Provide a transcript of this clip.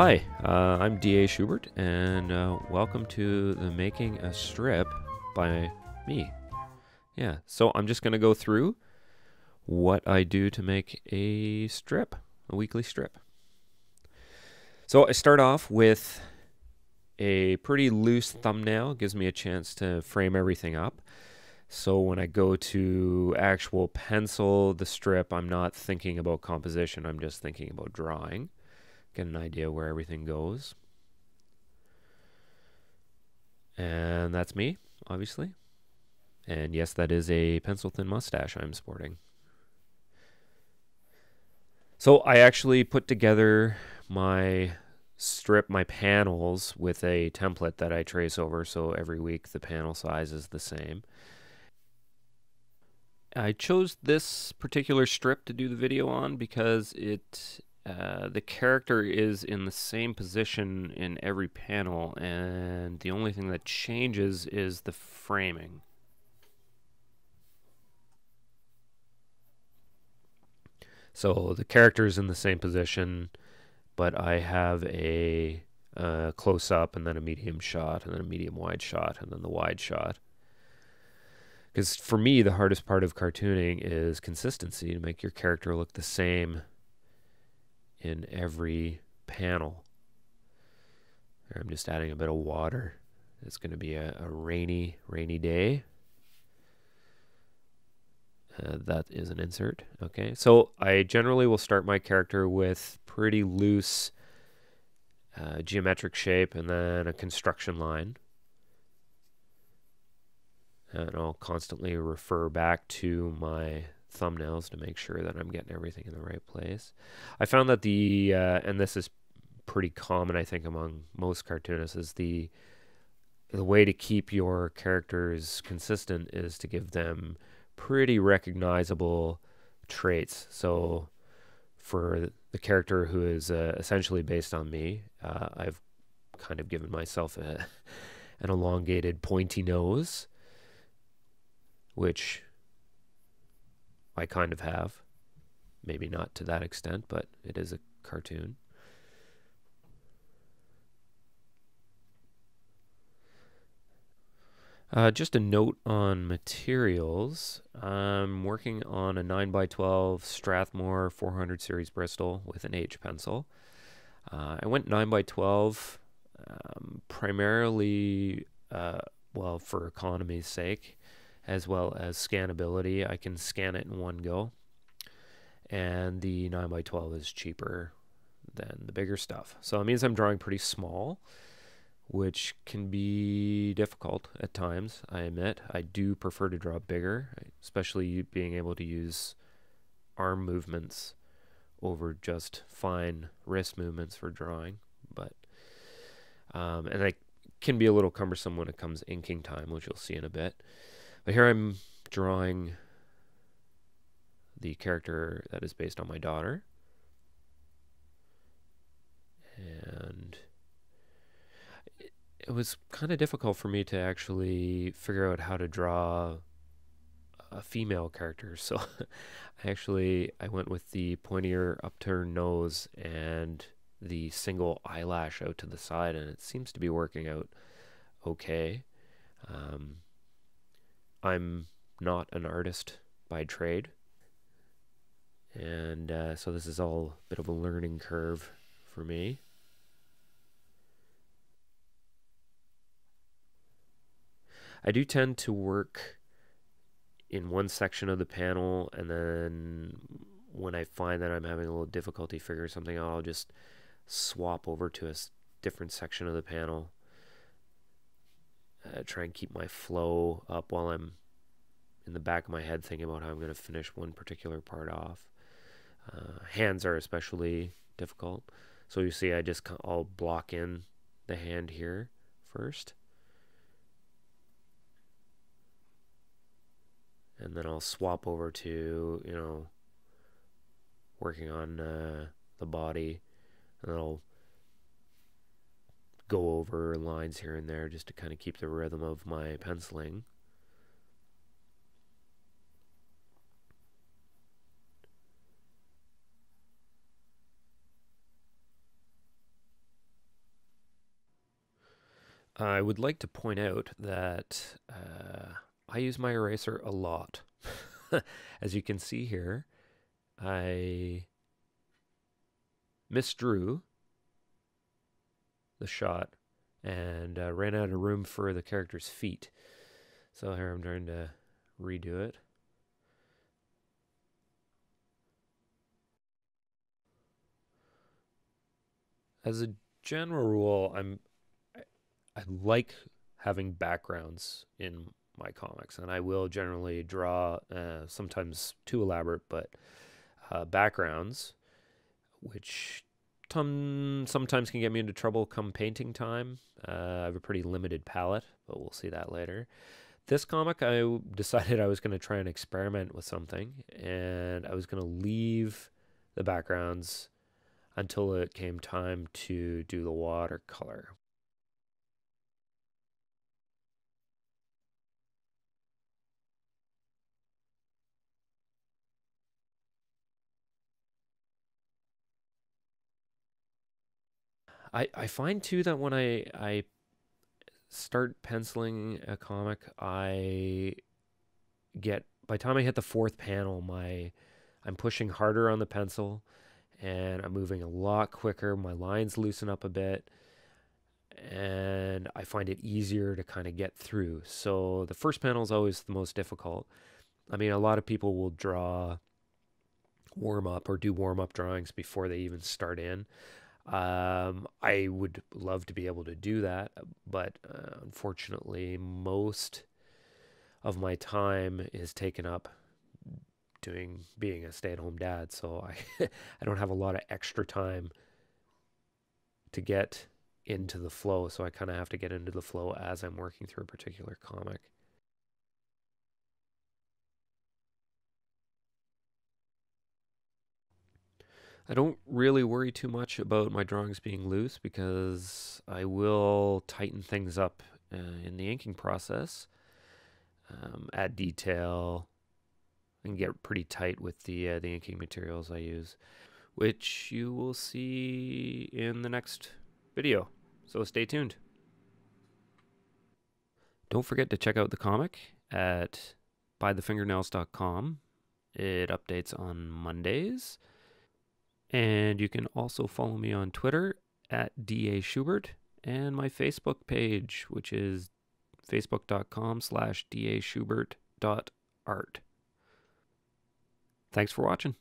Hi, I'm D.A. Schubert, and welcome to the Making a Strip by me. Yeah, so I'm just going to go through what I do to make a strip, a weekly strip. So I start off with a pretty loose thumbnail, gives me a chance to frame everything up. So when I go to actual pencil the strip, I'm not thinking about composition, I'm just thinking about drawing. Get an idea where everything goes. And that's me, obviously. And yes, that is a pencil-thin mustache I'm sporting. So I actually put together my strip, my panels, with a template that I trace over, so every week the panel size is the same. I chose this particular strip to do the video on because the character is in the same position in every panel, and the only thing that changes is the framing. So the character is in the same position, but I have a close up and then a medium shot and then a medium wide shot and then the wide shot. Because for me, the hardest part of cartooning is consistency, to make your character look the same in every panel. I'm just adding a bit of water. It's going to be a rainy day. That is an insert. Okay, so I generally will start my character with pretty loose geometric shape and then a construction line. And I'll constantly refer back to my thumbnails to make sure that I'm getting everything in the right place. I found that and this is pretty common, I think, among most cartoonists, is the way to keep your characters consistent is to give them pretty recognizable traits. So for the character who is essentially based on me, I've kind of given myself an elongated pointy nose, which I kind of have. Maybe not to that extent, but it is a cartoon. Just a note on materials. I'm working on a 9x12 Strathmore 400 series Bristol with an H pencil. I went 9x12 primarily, well, for economy's sake, as well as scannability. I can scan it in one go, and the 9x12 is cheaper than the bigger stuff. So it means I'm drawing pretty small, which can be difficult at times, I admit. I do prefer to draw bigger, especially being able to use arm movements over just fine wrist movements for drawing. But and I can be a little cumbersome when it comes inking time, which you'll see in a bit. But here I'm drawing the character that is based on my daughter. And it was kind of difficult for me to actually figure out how to draw a female character. So I went with the pointier upturned nose and the single eyelash out to the side, and it seems to be working out okay. I'm not an artist by trade, and so this is all a bit of a learning curve for me. I do tend to work in one section of the panel, and then when I find that I'm having a little difficulty figuring something out, I'll just swap over to a different section of the panel. Try and keep my flow up while I'm in the back of my head thinking about how I'm going to finish one particular part off. Hands are especially difficult. So you see I'll block in the hand here first. And then I'll swap over to, working on the body. And then I'll go over lines here and there just to kind of keep the rhythm of my penciling. I would like to point out that I use my eraser a lot. As you can see here, I misdrew the shot and ran out of room for the character's feet. So here I'm trying to redo it. As a general rule, I like having backgrounds in my comics, and I will generally draw sometimes too elaborate, but backgrounds, which sometimes can get me into trouble come painting time. I have a pretty limited palette, but we'll see that later. This comic, I decided I was going to try and experiment with something, and I was going to leave the backgrounds until it came time to do the watercolor. I find too that when I start penciling a comic, I get by the time I hit the fourth panel, I'm pushing harder on the pencil and I'm moving a lot quicker. My lines loosen up a bit and I find it easier to kind of get through. So the first panel is always the most difficult. I mean, a lot of people will draw warm up or do warm up drawings before they even start in. I would love to be able to do that, but unfortunately, most of my time is taken up doing being a stay-at-home dad, so I don't have a lot of extra time to get into the flow, so I kind of have to get into the flow as I'm working through a particular comic. I don't really worry too much about my drawings being loose because I will tighten things up in the inking process, add detail, and get pretty tight with the inking materials I use, which you will see in the next video. So stay tuned. Don't forget to check out the comic at bythefingernails.com. It updates on Mondays. And you can also follow me on Twitter at DA Schubert and my Facebook page, which is facebook.com/daschubert.art. Thanks for watching.